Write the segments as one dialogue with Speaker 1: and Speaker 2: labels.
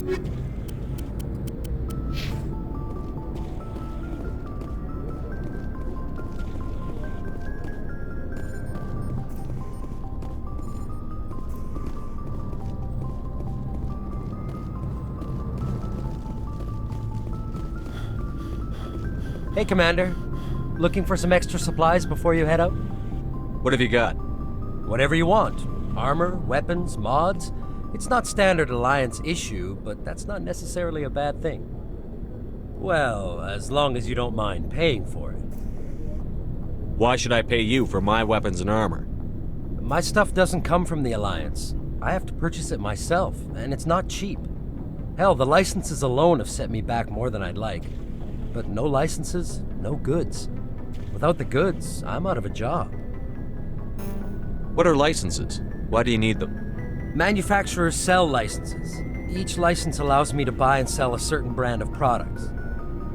Speaker 1: Hey, Commander. Looking for some extra supplies before you head out?
Speaker 2: What have you got?
Speaker 1: Whatever you want. Armor, weapons, mods. It's not standard Alliance issue, but that's not necessarily a bad thing. Well, as long as you don't mind paying for it.
Speaker 2: Why should I pay you for my weapons and armor?
Speaker 1: My stuff doesn't come from the Alliance. I have to purchase it myself, and it's not cheap. Hell, the licenses alone have set me back more than I'd like. But no licenses, no goods. Without the goods, I'm out of a job.
Speaker 2: What are licenses? Why do you need them?
Speaker 1: Manufacturers sell licenses. Each license allows me to buy and sell a certain brand of products.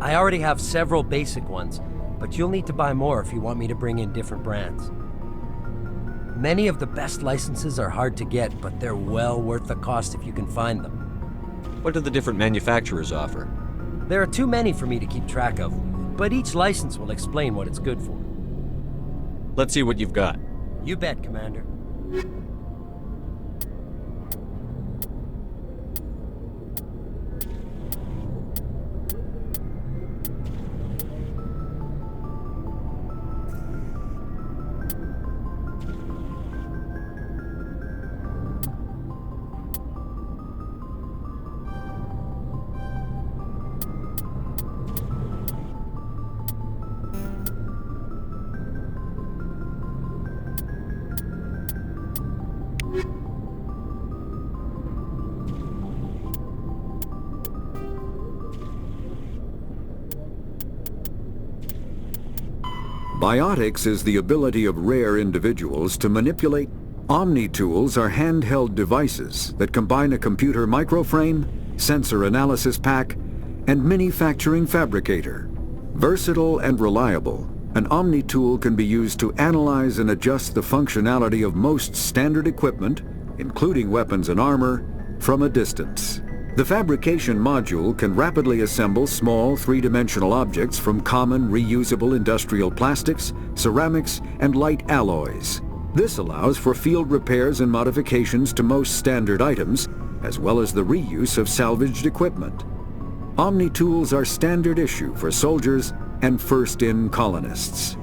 Speaker 1: I already have several basic ones, but you'll need to buy more if you want me to bring in different brands. Many of the best licenses are hard to get, but they're well worth the cost if you can find them.
Speaker 2: What do the different manufacturers offer?
Speaker 1: There are too many for me to keep track of, but each license will explain what it's good for.
Speaker 2: Let's see what you've got.
Speaker 1: You bet, Commander.
Speaker 3: Biotics is the ability of rare individuals to manipulate. Omni-tools are handheld devices that combine a computer microframe, sensor analysis pack, and manufacturing fabricator. Versatile and reliable, an Omni-tool can be used to analyze and adjust the functionality of most standard equipment, including weapons and armor, from a distance. The fabrication module can rapidly assemble small three-dimensional objects from common reusable industrial plastics, ceramics, and light alloys. This allows for field repairs and modifications to most standard items, as well as the reuse of salvaged equipment. Omni-tools are standard issue for soldiers and first-in colonists.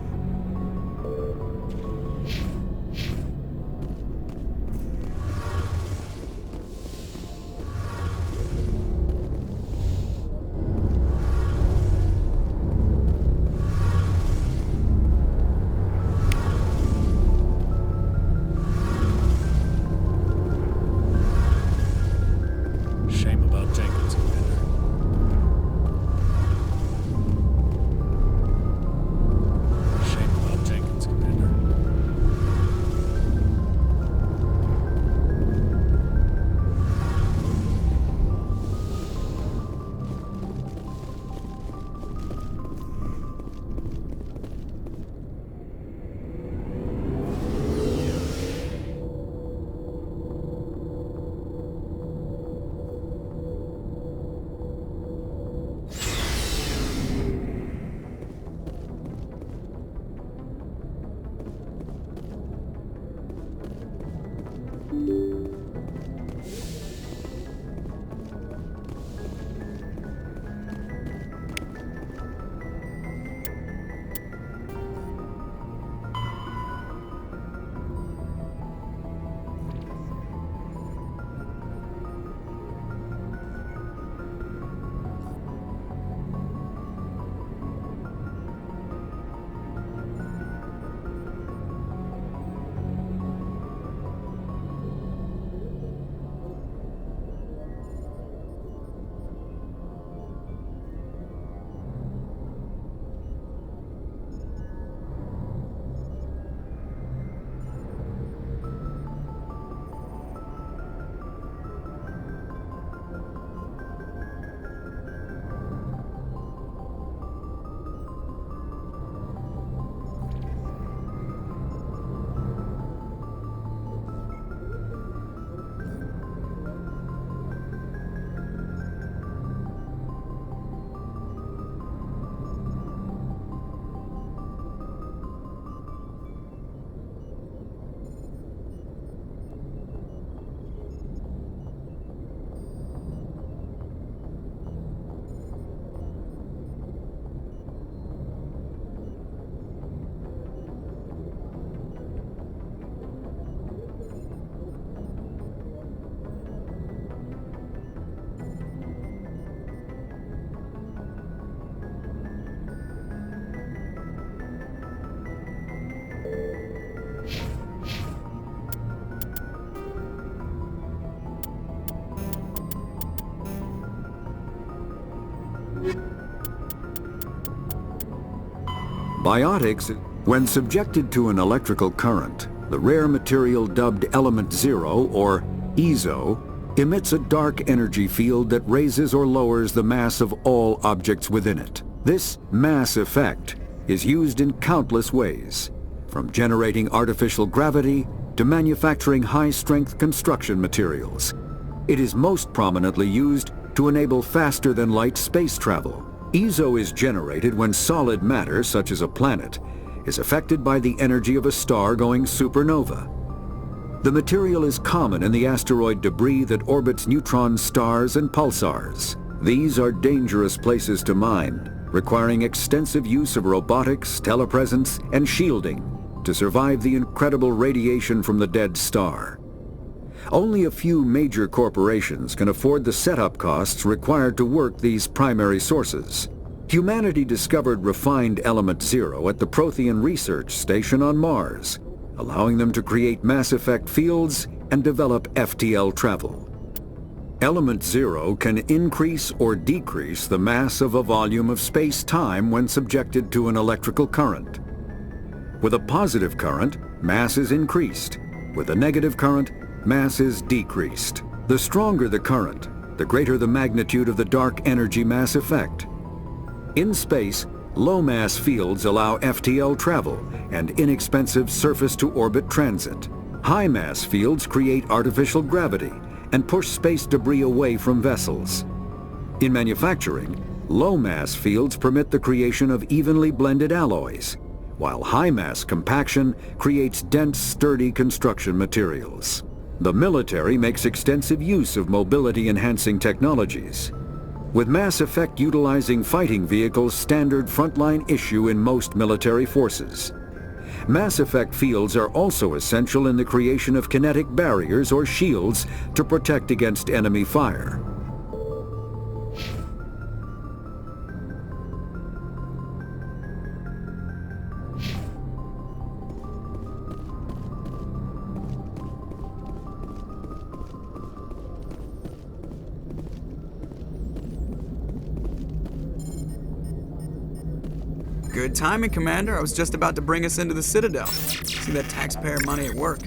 Speaker 4: Shame about Jenkins, Commander.
Speaker 3: Biotics, when subjected to an electrical current, the rare material dubbed Element Zero, or EZO, emits a dark energy field that raises or lowers the mass of all objects within it. This mass effect is used in countless ways, from generating artificial gravity to manufacturing high-strength construction materials. It is most prominently used to enable faster-than-light space travel. EZO is generated when solid matter, such as a planet, is affected by the energy of a star going supernova. The material is common in the asteroid debris that orbits neutron stars and pulsars. These are dangerous places to mine, requiring extensive use of robotics, telepresence, and shielding to survive the incredible radiation from the dead star. Only a few major corporations can afford the setup costs required to work these primary sources. Humanity discovered refined Element Zero at the Prothean Research Station on Mars, allowing them to create mass effect fields and develop FTL travel. Element Zero can increase or decrease the mass of a volume of space-time when subjected to an electrical current. With a positive current, mass is increased. With a negative current, mass is decreased. The stronger the current, the greater the magnitude of the dark energy mass effect. In space, low-mass fields allow FTL travel and inexpensive surface-to-orbit transit. High-mass fields create artificial gravity and push space debris away from vessels. In manufacturing, low-mass fields permit the creation of evenly blended alloys, while high-mass compaction creates dense, sturdy construction materials. The military makes extensive use of mobility-enhancing technologies, with Mass Effect utilizing fighting vehicles standard frontline issue in most military forces. Mass Effect fields are also essential in the creation of kinetic barriers or shields to protect against enemy fire.
Speaker 5: Good timing, Commander. I was just about to bring us into the Citadel. See that taxpayer money at work.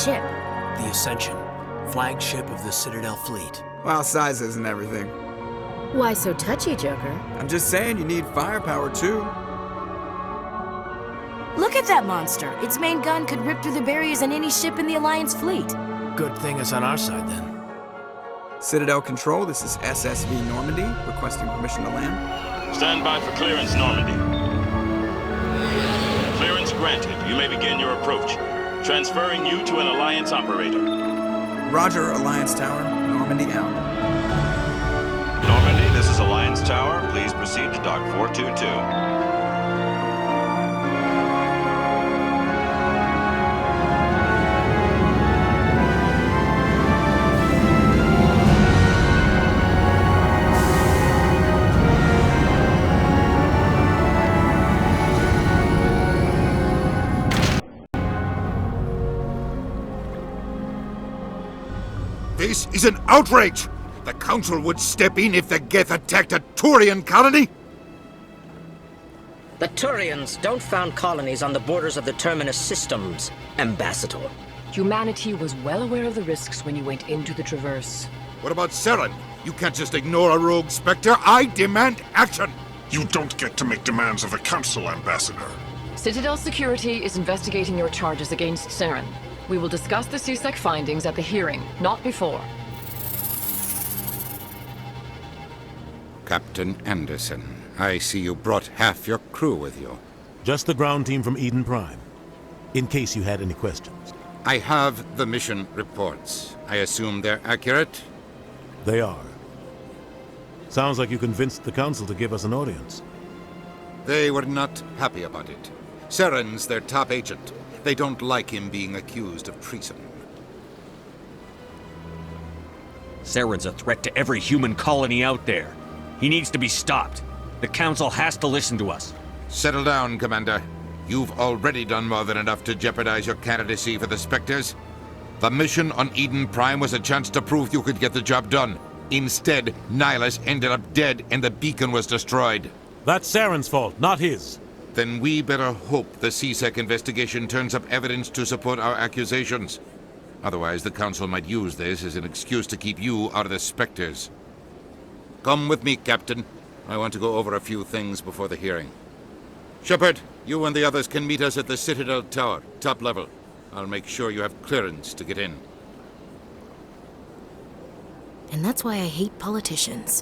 Speaker 6: Ship.
Speaker 7: The Ascension, flagship of the Citadel fleet.
Speaker 5: Well, sizes and everything.
Speaker 6: Why so touchy, Joker?
Speaker 5: I'm just saying you need firepower too.
Speaker 6: Look at that monster. Its main gun could rip through the barriers on any ship in the Alliance fleet.
Speaker 7: Good thing it's on our side then.
Speaker 5: Citadel Control, this is SSV Normandy, requesting permission to land.
Speaker 8: Stand by for clearance, Normandy. Clearance granted. You may begin your approach. Transferring you to an Alliance operator.
Speaker 5: Roger, Alliance Tower. Normandy out.
Speaker 8: Normandy, this is Alliance Tower. Please proceed to Dock 422.
Speaker 9: This is an outrage! The Council would step in if the Geth attacked a Turian colony?
Speaker 10: The Turians don't found colonies on the borders of the Terminus systems, Ambassador.
Speaker 11: Humanity was well aware of the risks when you went into the Traverse.
Speaker 9: What about Saren? You can't just ignore a rogue Spectre. I demand action!
Speaker 12: You don't get to make demands of the Council, Ambassador.
Speaker 11: Citadel Security is investigating your charges against Saren. We will discuss the CSEC findings at the hearing, not before.
Speaker 9: Captain Anderson, I see you brought half your crew with you.
Speaker 13: Just the ground team from Eden Prime, in case you had any questions.
Speaker 9: I have the mission reports. I assume they're accurate?
Speaker 13: They are. Sounds like you convinced the Council to give us an audience.
Speaker 9: They were not happy about it. Saren's their top agent. They don't like him being accused of treason.
Speaker 2: Saren's a threat to every human colony out there. He needs to be stopped. The Council has to listen to us.
Speaker 9: Settle down, Commander. You've already done more than enough to jeopardize your candidacy for the Spectres. The mission on Eden Prime was a chance to prove you could get the job done. Instead, Nihilus ended up dead and the beacon was destroyed.
Speaker 13: That's Saren's fault, not his.
Speaker 9: Then we better hope the CSEC investigation turns up evidence to support our accusations. Otherwise, the Council might use this as an excuse to keep you out of the Spectres. Come with me, Captain. I want to go over a few things before the hearing. Shepard, you and the others can meet us at the Citadel Tower, top level. I'll make sure you have clearance to get in.
Speaker 6: And that's why I hate politicians.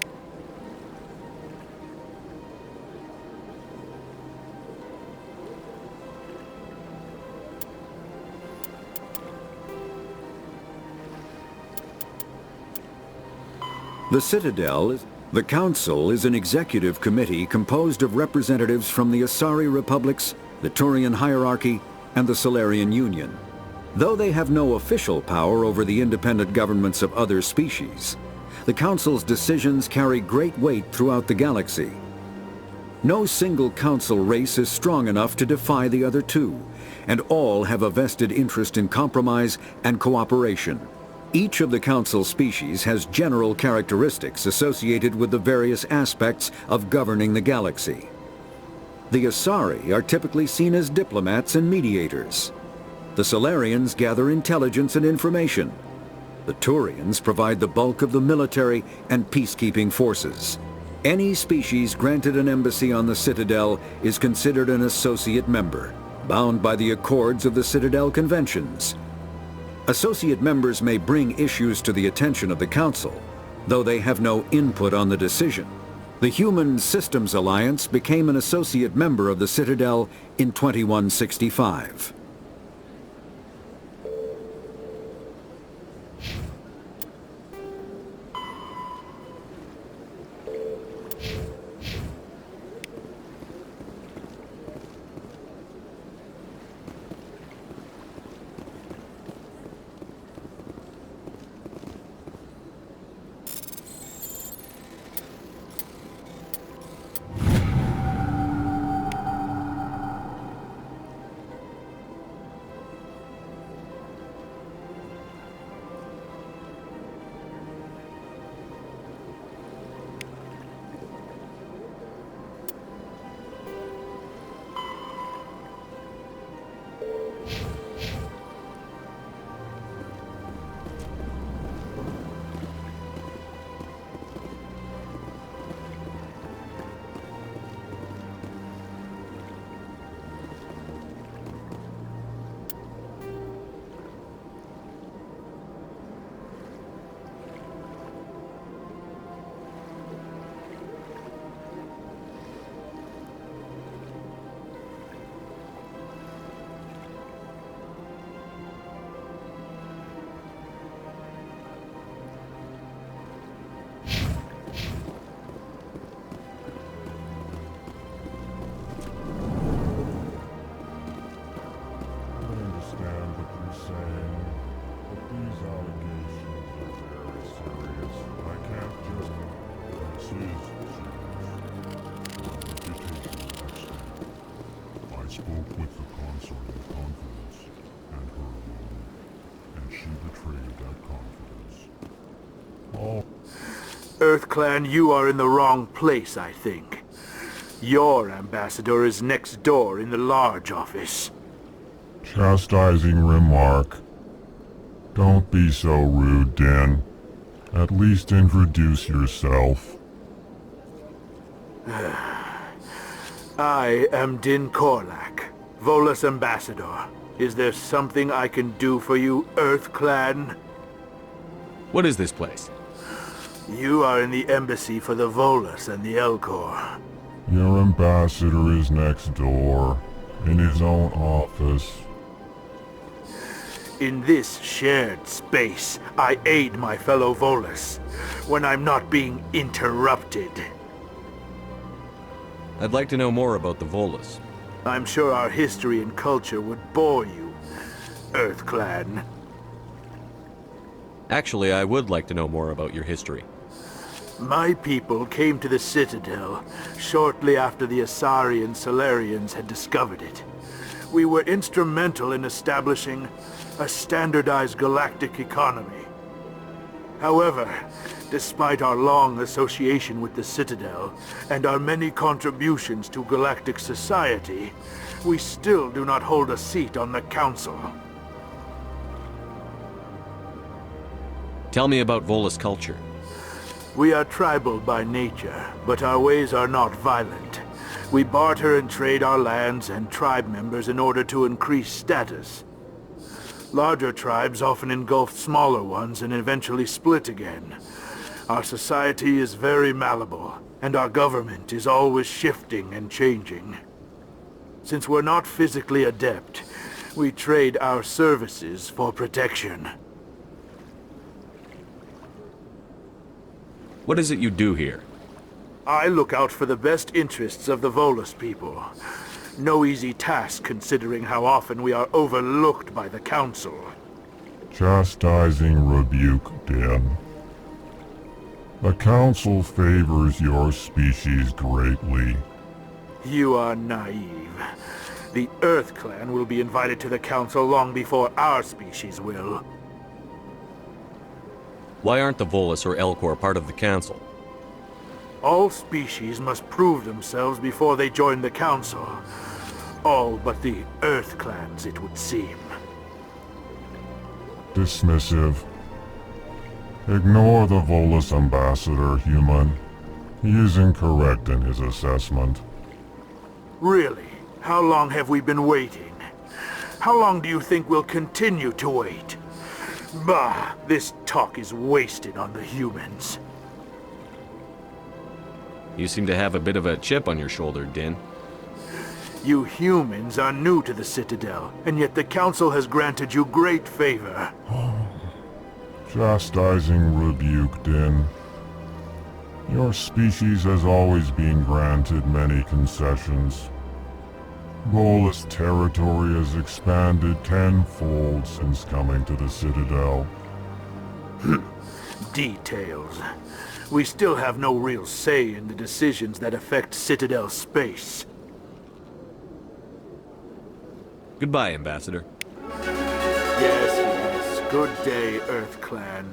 Speaker 3: The Citadel is... The Council is an executive committee composed of representatives from the Asari Republics, the Turian Hierarchy, and the Solarian Union. Though they have no official power over the independent governments of other species, the Council's decisions carry great weight throughout the galaxy. No single Council race is strong enough to defy the other two, and all have a vested interest in compromise and cooperation. Each of the Council species has general characteristics associated with the various aspects of governing the galaxy. The Asari are typically seen as diplomats and mediators. The Solarians gather intelligence and information. The Turians provide the bulk of the military and peacekeeping forces. Any species granted an embassy on the Citadel is considered an associate member, bound by the accords of the Citadel Conventions. Associate members may bring issues to the attention of the Council, though they have no input on the decision. The Human Systems Alliance became an associate member of the Citadel in 2165.
Speaker 14: EarthClan, you are in the wrong place, I think. Your ambassador is next door in the large office.
Speaker 12: Chastising remark. Don't be so rude, Din. At least introduce yourself.
Speaker 14: I am Din Korlak, Volus ambassador. Is there something I can do for you, EarthClan?
Speaker 2: What is this place?
Speaker 14: You are in the embassy for the Volus and the Elcor.
Speaker 12: Your ambassador is next door, in his own office.
Speaker 14: In this shared space, I aid my fellow Volus when I'm not being interrupted.
Speaker 2: I'd like to know more about the Volus.
Speaker 14: I'm sure our history and culture would bore you, Earth Clan.
Speaker 2: Actually, I would like to know more about your history.
Speaker 14: My people came to the Citadel shortly after the Asari Solarians had discovered it. We were instrumental in establishing a standardized galactic economy. However, despite our long association with the Citadel and our many contributions to galactic society, we still do not hold a seat on the Council.
Speaker 2: Tell me about Volus culture.
Speaker 14: We are tribal by nature, but our ways are not violent. We barter and trade our lands and tribe members in order to increase status. Larger tribes often engulf smaller ones and eventually split again. Our society is very malleable, and our government is always shifting and changing. Since we're not physically adept, we trade our services for protection.
Speaker 2: What is it you do here?
Speaker 14: I look out for the best interests of the Volus people. No easy task considering how often we are overlooked by the Council.
Speaker 12: Chastising rebuke, Din. The Council favors your species greatly.
Speaker 14: You are naive. The Earth Clan will be invited to the Council long before our species will.
Speaker 2: Why aren't the Volus or Elcor part of the Council?
Speaker 14: All species must prove themselves before they join the Council. All but the Earth Clans, it would seem.
Speaker 12: Dismissive. Ignore the Volus ambassador, human. He is incorrect in his assessment.
Speaker 14: Really? How long have we been waiting? How long do you think we'll continue to wait? Bah, this talk is wasted on the humans.
Speaker 2: You seem to have a bit of a chip on your shoulder, Din.
Speaker 14: You humans are new to the Citadel, and yet the Council has granted you great favor.
Speaker 12: Chastising rebuke, Din. Your species has always been granted many concessions. Volus territory has expanded tenfold since coming to the Citadel.
Speaker 14: Details. We still have no real say in the decisions that affect Citadel space.
Speaker 2: Goodbye, Ambassador.
Speaker 14: Yes, yes. Good day, Earth Clan.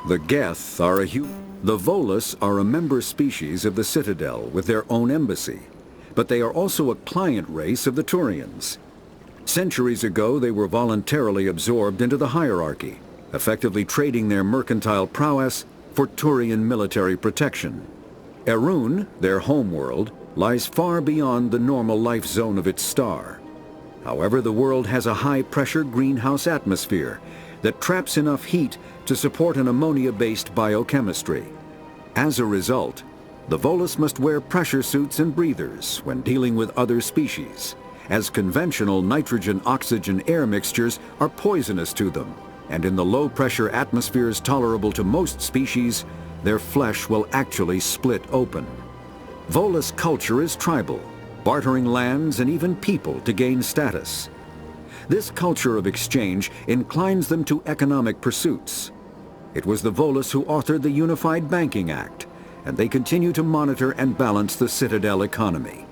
Speaker 3: The Geth are The Volus are a member species of the Citadel with their own embassy, but they are also a client race of the Turians. Centuries ago, they were voluntarily absorbed into the hierarchy, effectively trading their mercantile prowess for Turian military protection. Erun, their homeworld, lies far beyond the normal life zone of its star. However, the world has a high-pressure greenhouse atmosphere that traps enough heat to support an ammonia-based biochemistry. As a result, the Volus must wear pressure suits and breathers when dealing with other species, as conventional nitrogen-oxygen air mixtures are poisonous to them, and in the low-pressure atmospheres tolerable to most species, their flesh will actually split open. Volus culture is tribal, bartering lands and even people to gain status. This culture of exchange inclines them to economic pursuits. It was the Volus who authored the Unified Banking Act, and they continue to monitor and balance the Citadel economy.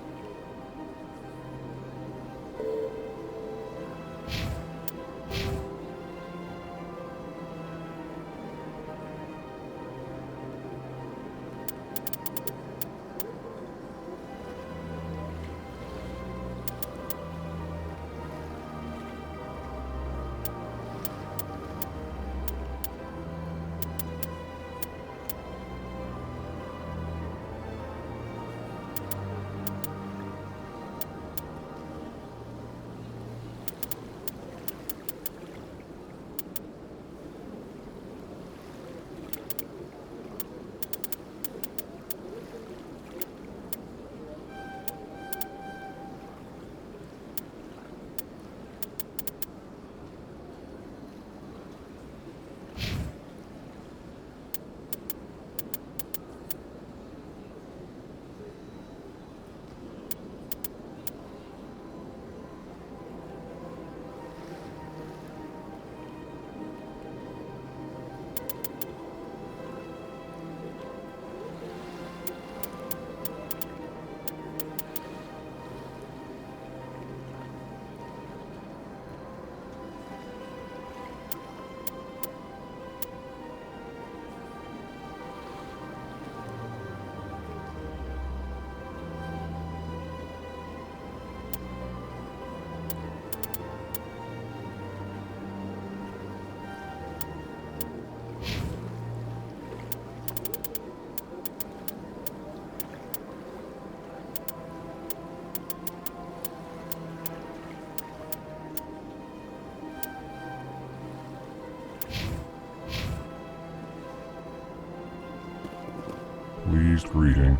Speaker 12: pleased greeting.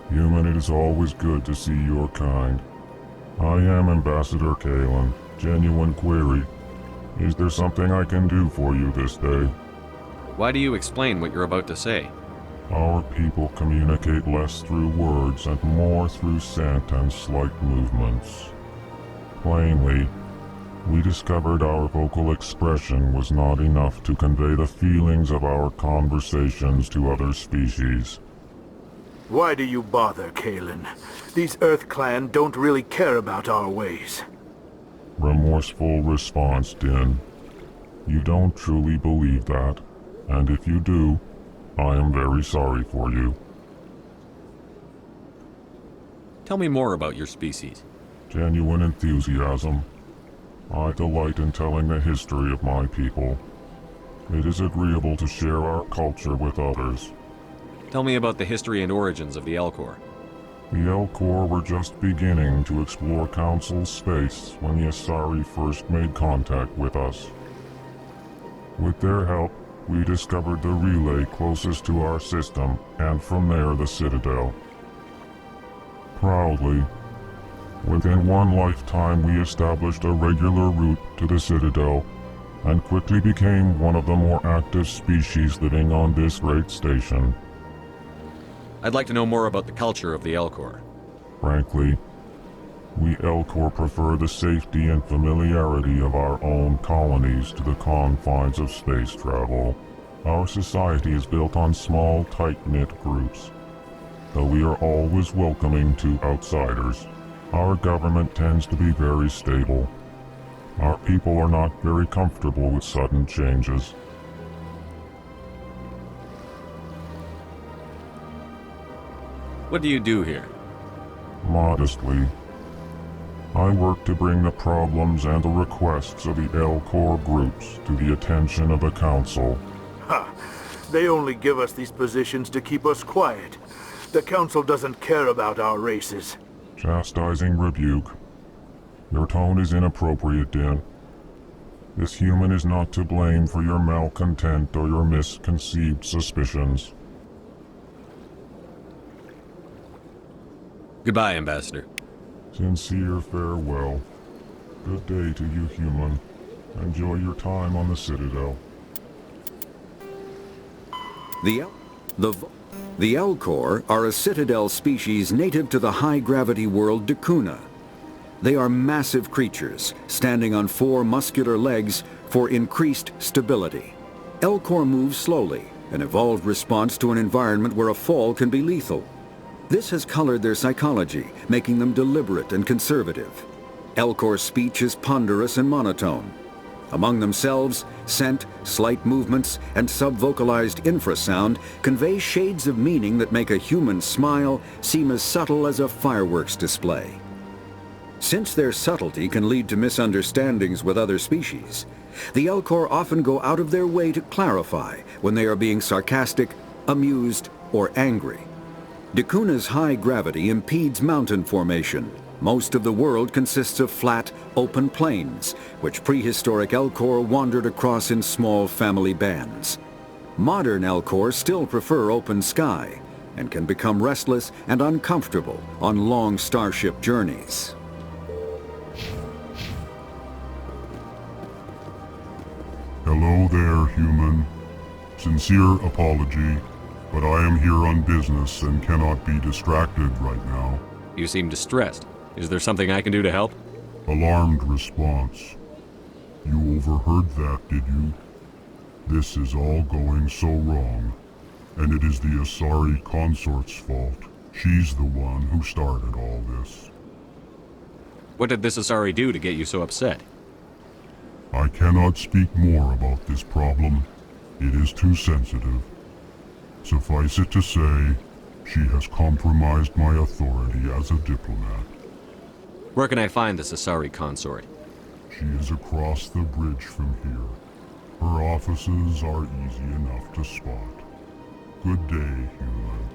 Speaker 12: Human, it is always good to see your kind. I am Ambassador Kalen. Genuine query. Is there something I can do for you this day?
Speaker 2: Why do you explain what you're about to say?
Speaker 12: Our people communicate less through words and more through scent and slight movements. Plainly, we discovered our vocal expression was not enough to convey the feelings of our conversations to other species.
Speaker 14: Why do you bother, Kalen? These Earth Clan don't really care about our ways.
Speaker 12: Remorseful response, Din. You don't truly believe that, and if you do, I am very sorry for you.
Speaker 2: Tell me more about your species.
Speaker 12: Genuine enthusiasm. I delight in telling the history of my people. It is agreeable to share our culture with others.
Speaker 2: Tell me about the history and origins of the Elcor.
Speaker 12: The Elcor were just beginning to explore Council space when the Asari first made contact with us. With their help, we discovered the relay closest to our system, and from there the Citadel. Proudly, within one lifetime we established a regular route to the Citadel, and quickly became one of the more active species living on this great station.
Speaker 2: I'd like to know more about the culture of the Elcor.
Speaker 12: Frankly, we Elcor prefer the safety and familiarity of our own colonies to the confines of space travel. Our society is built on small, tight-knit groups. Though we are always welcoming to outsiders, our government tends to be very stable. Our people are not very comfortable with sudden changes.
Speaker 2: What do you do here?
Speaker 12: Modestly, I work to bring the problems and the requests of the Elcor groups to the attention of the Council.
Speaker 14: Ha! They only give us these positions to keep us quiet. The Council doesn't care about our races.
Speaker 12: Chastising rebuke. Your tone is inappropriate, Din. This human is not to blame for your malcontent or your misconceived suspicions.
Speaker 2: Goodbye, Ambassador.
Speaker 12: Sincere farewell. Good day to you, human. Enjoy your time on the Citadel.
Speaker 3: The Elcor are a Citadel species native to the high-gravity world Dakuna. They are massive creatures, standing on 4 muscular legs for increased stability. Elcor move slowly, an evolved response to an environment where a fall can be lethal. This has colored their psychology, making them deliberate and conservative. Elcor's speech is ponderous and monotone. Among themselves, scent, slight movements, and sub-vocalized infrasound convey shades of meaning that make a human smile seem as subtle as a fireworks display. Since their subtlety can lead to misunderstandings with other species, the Elcor often go out of their way to clarify when they are being sarcastic, amused, or angry. Dakuna's high gravity impedes mountain formation. Most of the world consists of flat, open plains, which prehistoric Elcor wandered across in small family bands. Modern Elcor still prefer open sky, and can become restless and uncomfortable on long starship journeys.
Speaker 12: Hello there, human. Sincere apology, but I am here on business and cannot be distracted right now.
Speaker 2: You seem distressed. Is there something I can do to help?
Speaker 12: Alarmed response. You overheard that, did you? This is all going so wrong, and it is the Asari consort's fault. She's the one who started all this.
Speaker 2: What did this Asari do to get you so upset?
Speaker 12: I cannot speak more about this problem. It is too sensitive. Suffice it to say, she has compromised my authority as a diplomat.
Speaker 2: Where can I find this Asari consort?
Speaker 12: She is across the bridge from here. Her offices are easy enough to spot. Good day, human.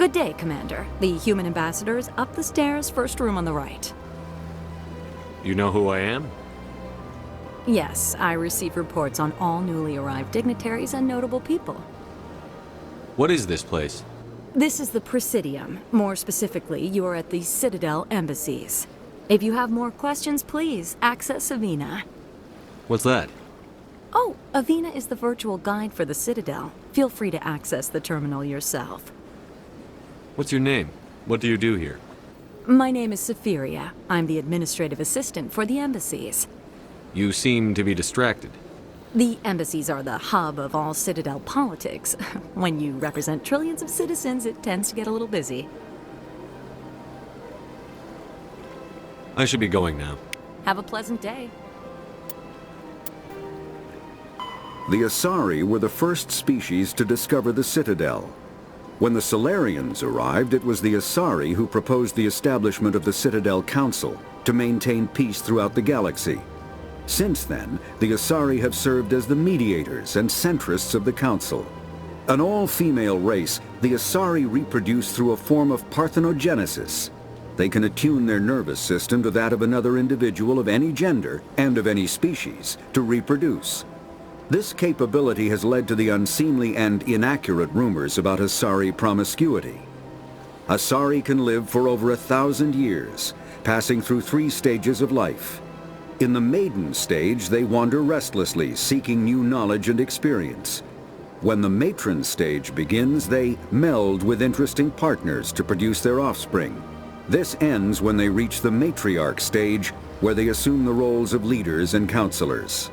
Speaker 15: Good day, Commander. The human ambassador is up the stairs, first room on the right.
Speaker 2: You know who I am?
Speaker 15: Yes, I receive reports on all newly arrived dignitaries and notable people.
Speaker 2: What is this place?
Speaker 15: This is the Presidium. More specifically, you are at the Citadel embassies. If you have more questions, please access Avina.
Speaker 2: What's that?
Speaker 15: Oh, Avina is the virtual guide for the Citadel. Feel free to access the terminal yourself.
Speaker 2: What's your name? What do you do here?
Speaker 15: My name is Safiria. I'm the administrative assistant for the embassies.
Speaker 2: You seem to be distracted.
Speaker 15: The embassies are the hub of all Citadel politics. When you represent trillions of citizens, it tends to get a little busy.
Speaker 2: I should be going now.
Speaker 15: Have a pleasant day.
Speaker 3: The Asari were the first species to discover the Citadel. When the Solarians arrived, it was the Asari who proposed the establishment of the Citadel Council to maintain peace throughout the galaxy. Since then, the Asari have served as the mediators and centrists of the Council. An all-female race, the Asari reproduce through a form of parthenogenesis. They can attune their nervous system to that of another individual of any gender and of any species to reproduce. This capability has led to the unseemly and inaccurate rumors about Asari promiscuity. Asari can live for over 1,000 years, passing through 3 stages of life. In the maiden stage, they wander restlessly, seeking new knowledge and experience. When the matron stage begins, they meld with interesting partners to produce their offspring. This ends when they reach the matriarch stage, where they assume the roles of leaders and counselors.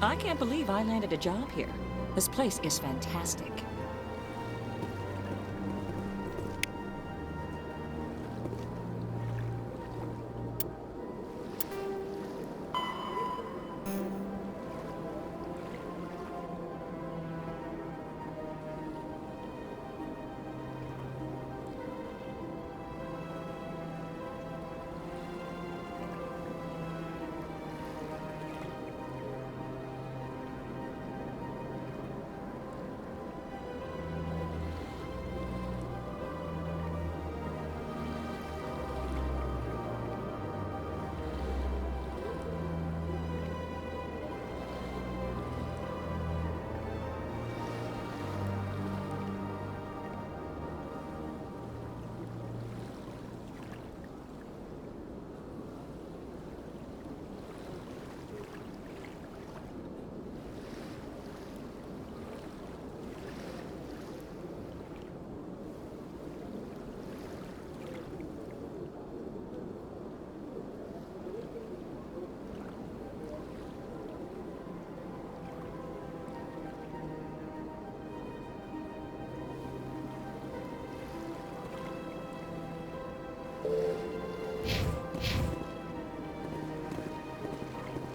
Speaker 16: I can't believe I landed a job here. This place is fantastic.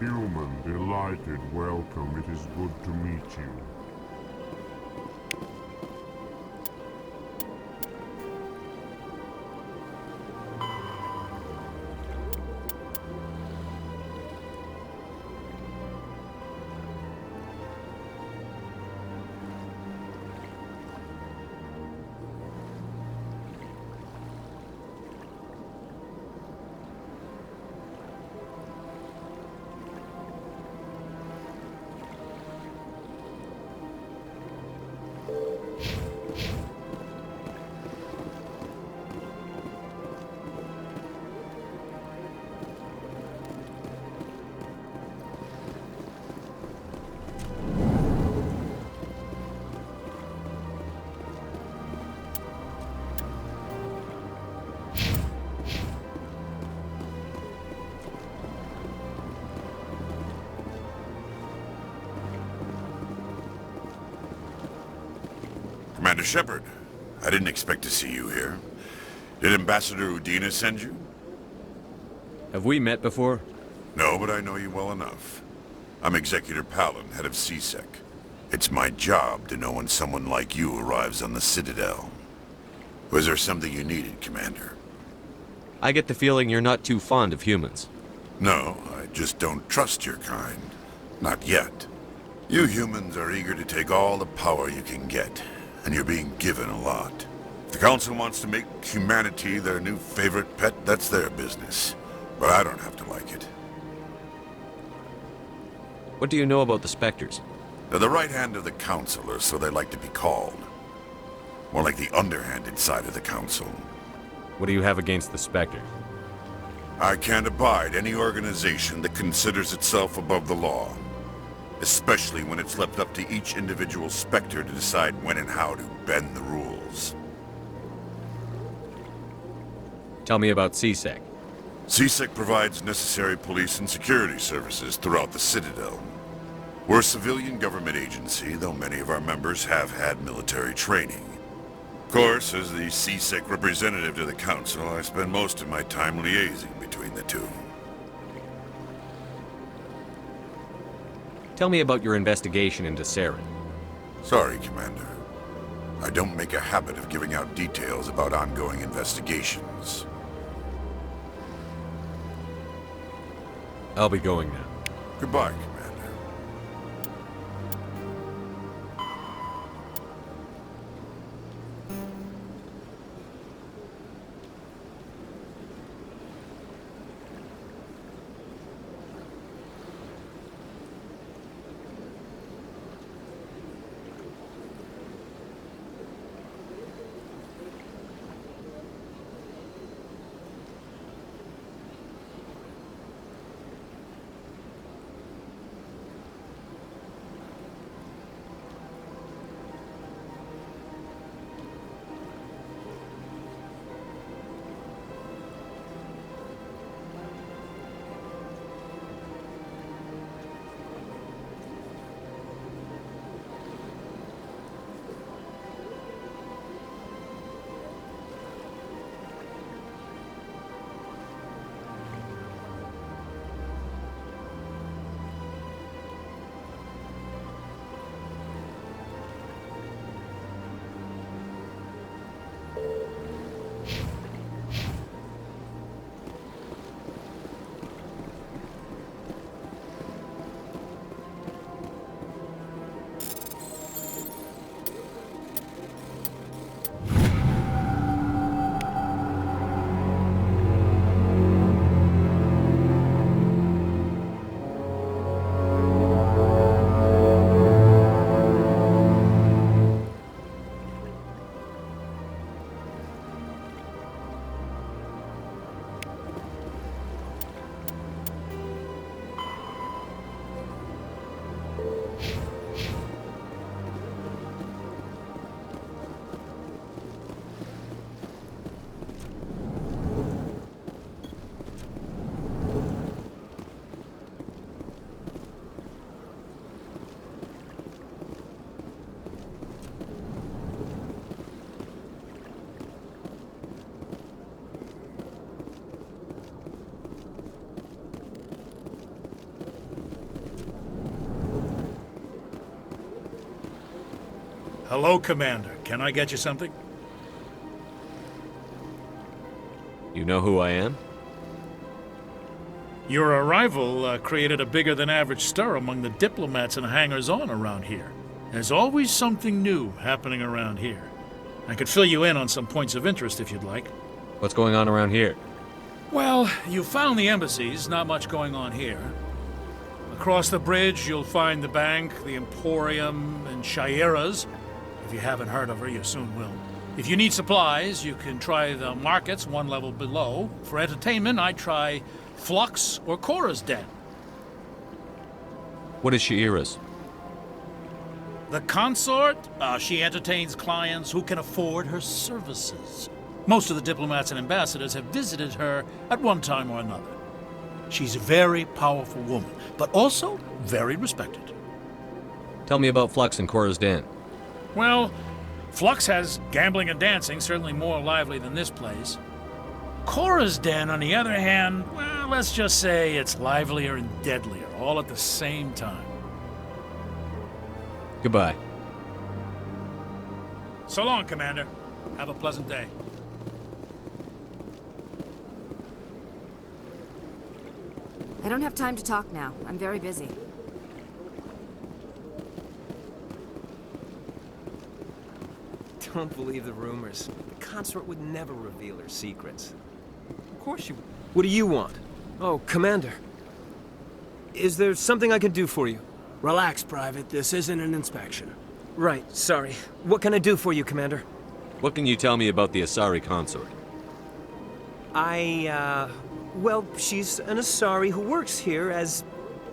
Speaker 12: Human, delighted, welcome. It is good to meet you.
Speaker 17: Commander Shepard, I didn't expect to see you here. Did Ambassador Udina send you?
Speaker 2: Have we met before?
Speaker 17: No, but I know you well enough. I'm Executor Palin, head of CSEC. It's my job to know when someone like you arrives on the Citadel. Was there something you needed, Commander?
Speaker 2: I get the feeling you're not too fond of humans.
Speaker 17: No, I just don't trust your kind. Not yet. You humans are eager to take all the power you can get, and you're being given a lot. If the Council wants to make humanity their new favorite pet, that's their business. But I don't have to like it.
Speaker 2: What do you know about the Spectres?
Speaker 17: They're the right hand of the Council, or so they like to be called. More like the underhanded side of the Council.
Speaker 2: What do you have against the Spectres?
Speaker 17: I can't abide any organization that considers itself above the law. Especially when it's left up to each individual Spectre to decide when and how to bend the rules.
Speaker 2: Tell me about CSEC.
Speaker 17: CSEC provides necessary police and security services throughout the Citadel. We're a civilian government agency, though many of our members have had military training. Of course, as the CSEC representative to the Council, I spend most of my time liaising between the two.
Speaker 2: Tell me about your investigation into Saren.
Speaker 17: Sorry, Commander. I don't make a habit of giving out details about ongoing investigations.
Speaker 2: I'll be going now.
Speaker 17: Goodbye, Commander.
Speaker 4: Hello, Commander. Can I get you something?
Speaker 2: You know who I am?
Speaker 4: Your arrival created a bigger-than-average stir among the diplomats and hangers-on around here. There's always something new happening around here. I could fill you in on some points of interest if you'd like.
Speaker 2: What's going on around here?
Speaker 4: Well, you found the embassies, not much going on here. Across the bridge, you'll find the bank, the Emporium, and Shaira's. If you haven't heard of her, you soon will. If you need supplies, you can try the markets one level below. For entertainment, I'd try Flux or Cora's Den.
Speaker 2: What is Sha'ira's?
Speaker 4: The consort, she entertains clients who can afford her services. Most of the diplomats and ambassadors have visited her at one time or another. She's a very powerful woman, but also very respected.
Speaker 2: Tell me about Flux and Cora's Den.
Speaker 4: Well, Flux has gambling and dancing, certainly more lively than this place. Cora's Den, on the other hand, well, let's just say it's livelier and deadlier, all at the same time.
Speaker 2: Goodbye.
Speaker 4: So long, Commander. Have a pleasant day.
Speaker 6: I don't have time to talk now. I'm very busy.
Speaker 18: Don't believe the rumors. The consort would never reveal her secrets. Of course you would. What do you want? Oh, Commander. Is there something I can do for you?
Speaker 7: Relax, Private. This isn't an inspection.
Speaker 18: Right, sorry. What can I do for you, Commander?
Speaker 2: What can you tell me about the Asari consort?
Speaker 18: Well, she's an Asari who works here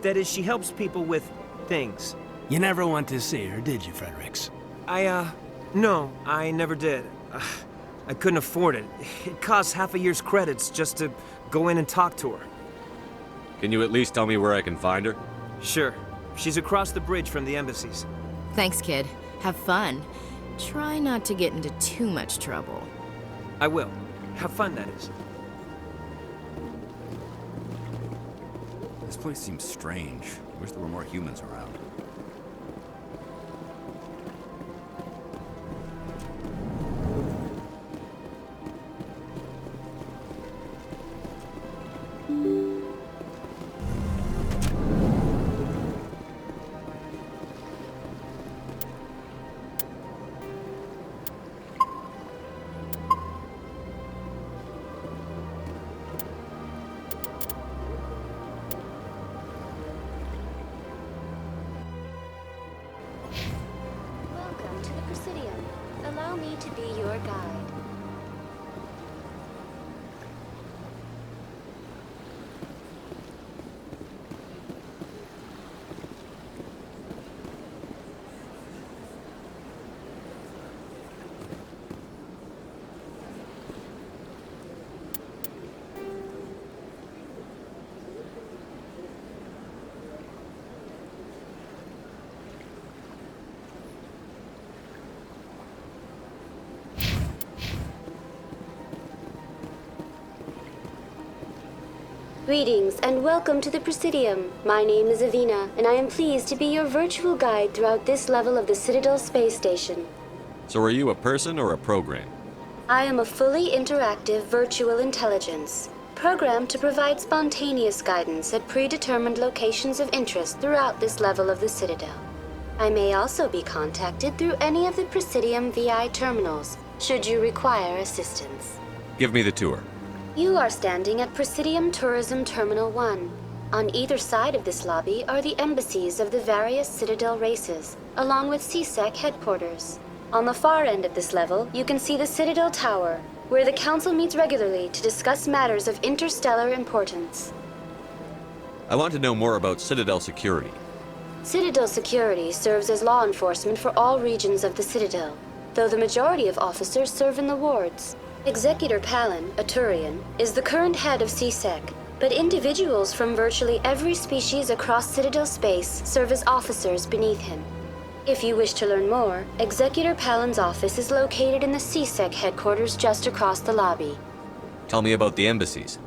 Speaker 18: that is, she helps people with things.
Speaker 7: You never went to see her, did you, Fredericks?
Speaker 18: No, I never did. I couldn't afford it. It costs half a year's credits just to go in and talk to her.
Speaker 2: Can you at least tell me where I can find her?
Speaker 18: Sure. She's across the bridge from the embassies.
Speaker 6: Thanks, kid. Have fun. Try not to get into too much trouble.
Speaker 18: I will. Have fun, that is.
Speaker 19: This place seems strange. I wish there were more humans around.
Speaker 20: Allow me to be your guide. Greetings and welcome to the Presidium. My name is Avina, and I am pleased to be your virtual guide throughout this level of the Citadel space station.
Speaker 2: So are you a person or a program?
Speaker 20: I am a fully interactive virtual intelligence, programmed to provide spontaneous guidance at predetermined locations of interest throughout this level of the Citadel. I may also be contacted through any of the Presidium VI terminals, should you require assistance.
Speaker 2: Give me the tour.
Speaker 20: You are standing at Presidium Tourism Terminal 1. On either side of this lobby are the embassies of the various Citadel races, along with CSEC headquarters. On the far end of this level, you can see the Citadel Tower, where the Council meets regularly to discuss matters of interstellar importance.
Speaker 2: I want to know more about Citadel security.
Speaker 20: Citadel security serves as law enforcement for all regions of the Citadel, though the majority of officers serve in the wards. Executor Palin, a Turian, is the current head of CSEC, but individuals from virtually every species across Citadel space serve as officers beneath him. If you wish to learn more, Executor Palin's office is located in the CSEC headquarters just across the lobby.
Speaker 2: Tell me about the embassies.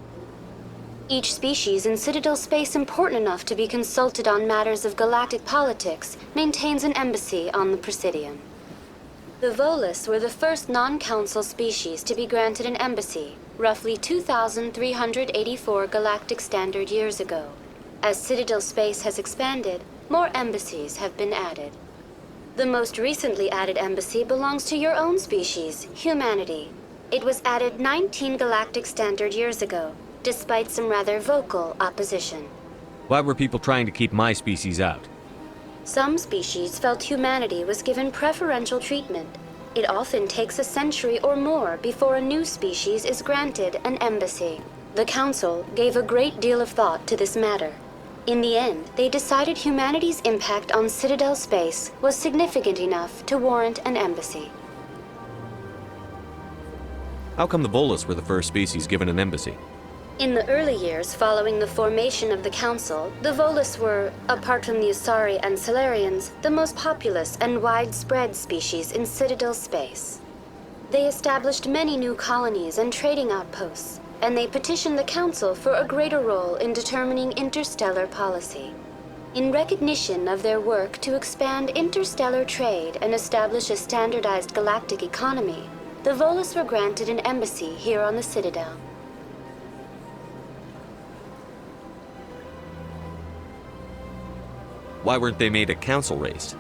Speaker 20: Each species in Citadel space important enough to be consulted on matters of galactic politics maintains an embassy on the Presidium. The Volus were the first non-council species to be granted an embassy, roughly 2,384 galactic standard years ago. As Citadel space has expanded, more embassies have been added. The most recently added embassy belongs to your own species, humanity. It was added 19 galactic standard years ago, despite some rather vocal opposition.
Speaker 2: Why were people trying to keep my species out?
Speaker 20: Some species felt humanity was given preferential treatment. It often takes a century or more before a new species is granted an embassy. The Council gave a great deal of thought to this matter. In the end, they decided humanity's impact on Citadel space was significant enough to warrant an embassy.
Speaker 2: How come the Volus were the first species given an embassy?
Speaker 20: In the early years following the formation of the Council, the Volus were, apart from the Asari and Salarians, the most populous and widespread species in Citadel space. They established many new colonies and trading outposts, and they petitioned the Council for a greater role in determining interstellar policy. In recognition of their work to expand interstellar trade and establish a standardized galactic economy, the Volus were granted an embassy here on the Citadel.
Speaker 2: Why weren't they made a council race?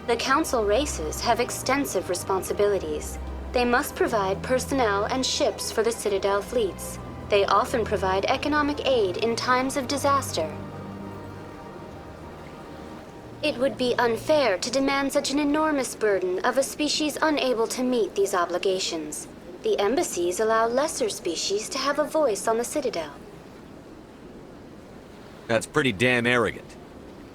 Speaker 20: The Council races have extensive responsibilities. They must provide personnel and ships for the Citadel fleets. They often provide economic aid in times of disaster. It would be unfair to demand such an enormous burden of a species unable to meet these obligations. The embassies allow lesser species to have a voice on the Citadel.
Speaker 2: That's pretty damn arrogant.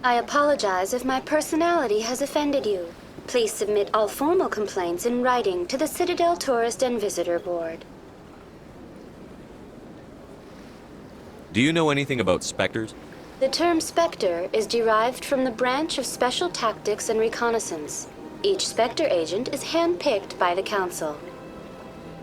Speaker 20: I apologize if my personality has offended you. Please submit all formal complaints in writing to the Citadel Tourist and Visitor Board.
Speaker 2: Do you know anything about specters?
Speaker 20: The term Spectre is derived from the branch of Special Tactics and Reconnaissance. Each Spectre agent is handpicked by the Council.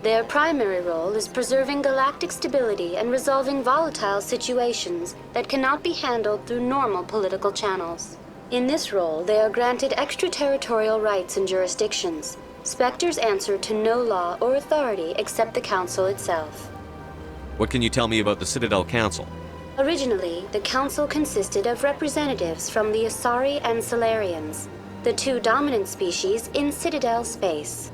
Speaker 20: Their primary role is preserving galactic stability and resolving volatile situations that cannot be handled through normal political channels. In this role, they are granted extraterritorial rights and jurisdictions. Spectres answer to no law or authority except the Council itself.
Speaker 2: What can you tell me about the Citadel Council?
Speaker 20: Originally, the Council consisted of representatives from the Asari and Salarians, the two dominant species in Citadel space.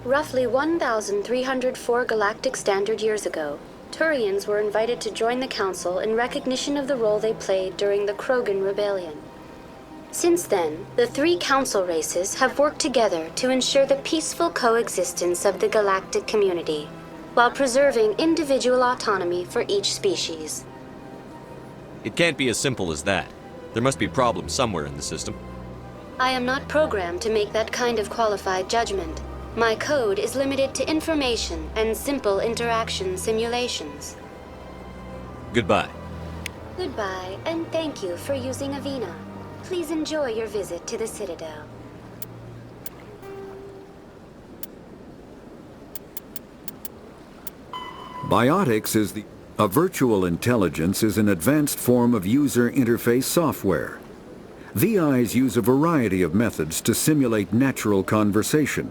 Speaker 20: Roughly 1,304 galactic standard years ago, Turians were invited to join the Council in recognition of the role they played during the Krogan Rebellion. Since then, the three Council races have worked together to ensure the peaceful coexistence of the galactic community, while preserving individual autonomy for each species.
Speaker 2: It can't be as simple as that. There must be problems somewhere in the system.
Speaker 20: I am not programmed to make that kind of qualified judgment. My code is limited to information and simple interaction simulations.
Speaker 2: Goodbye.
Speaker 20: Goodbye, and thank you for using Avina. Please enjoy your visit to the Citadel.
Speaker 3: Biotics is a virtual intelligence is an advanced form of user interface software. VIs use a variety of methods to simulate natural conversation,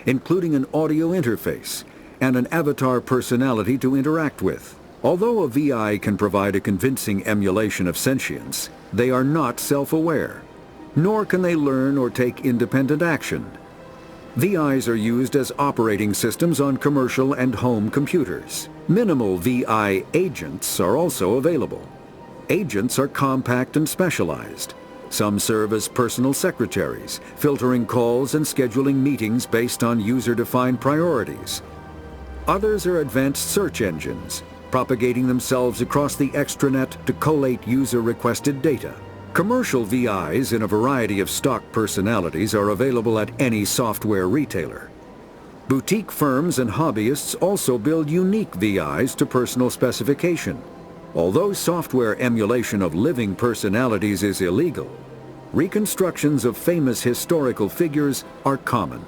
Speaker 3: including an audio interface and an avatar personality to interact with. Although a VI can provide a convincing emulation of sentience, they are not self-aware, nor can they learn or take independent action. VIs are used as operating systems on commercial and home computers. Minimal VI agents are also available. Agents are compact and specialized. Some serve as personal secretaries, filtering calls and scheduling meetings based on user-defined priorities. Others are advanced search engines, propagating themselves across the extranet to collate user-requested data. Commercial VIs in a variety of stock personalities are available at any software retailer. Boutique firms and hobbyists also build unique VIs to personal specification. Although software emulation of living personalities is illegal, reconstructions of famous historical figures are common.